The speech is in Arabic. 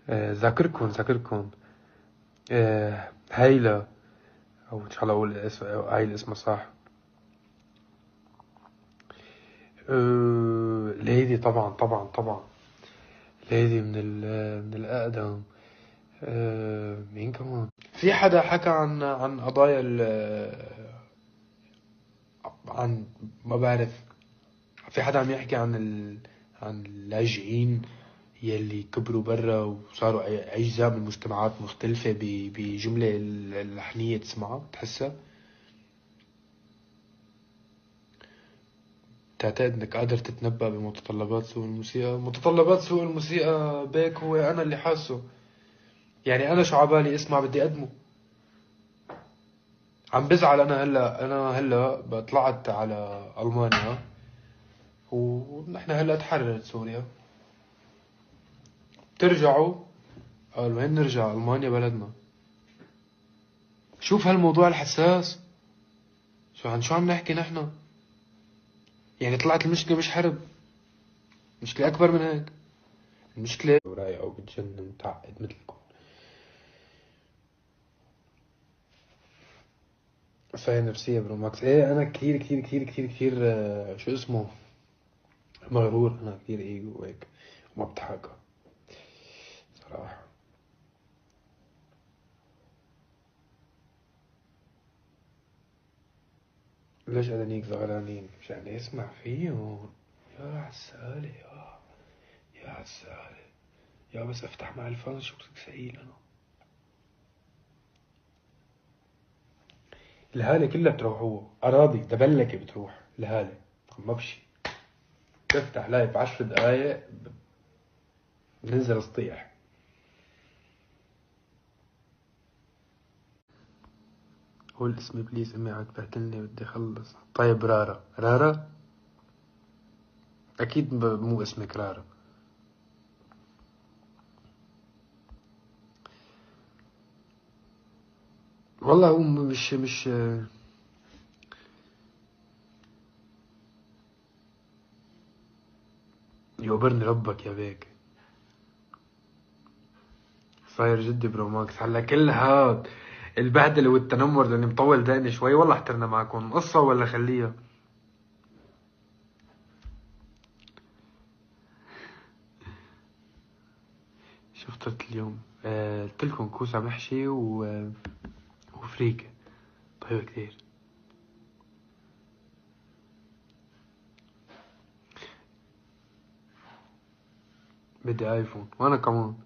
ذاكركن هيلا، او ان شاء الله اقول هاي الاسم صح. ليدي طبعا ليدي من الاقدم. مين كمان؟ في حدا حكى عن قضايا عن، ما بعرف، في حدا عم يحكي عن اللاجئين يلي كبروا برا وصاروا أجزاء من مجتمعات مختلفة بجملة اللحنية تسمعها تحسها. تعتقد انك قادر تتنبأ بمتطلبات سوق الموسيقى؟ متطلبات سوق الموسيقى بيك هو انا اللي حاسه. يعني انا شو عبالي اسمع بدي اقدمه. عم بزعل انا هلا طلعت على المانيا، ونحن هلا تحررت سوريا. ترجعوا؟ قال وين نرجع؟ المانيا بلدنا. شوف هالموضوع الحساس، شو عم نحكي نحن. يعني طلعت المشكلة مش حرب، مشكلة اكبر من هيك. المشكلة رايقة وبتجنن متعقد مثلكم. فهي نفسية برو ماكس. ايه انا كثير شو اسمه، مغرور. انا كثير ايجو وهيك وما بتحاكى صراحة. ليش أدنيك زعلانين؟ مشان اسمع فيهم. يا عسالة يا عسالة يا بس افتح مع الفانز شو بدك سئيل. انا الهالة كلها بتروح، هو أراضي دبلكة بتروح الهالة. ما بشي تفتح لايف 10 دقايق بننزل سطيح. قول اسمي بليز، امي عم تبهدلني بدي اخلص. طيب رارا اكيد مو اسمك رارا. والله هو مش يقبرني ربك يا بيك. صاير جدي برو ماكس هلا كل هاد البهدله والتنمر لاني مطول دقني شوي. والله احترنا معكم قصه ولا خليها. شو فطرت اليوم؟ قلت لكم كوسه محشي وفريكه طيبه كتير. بدي ايفون وانا كمان.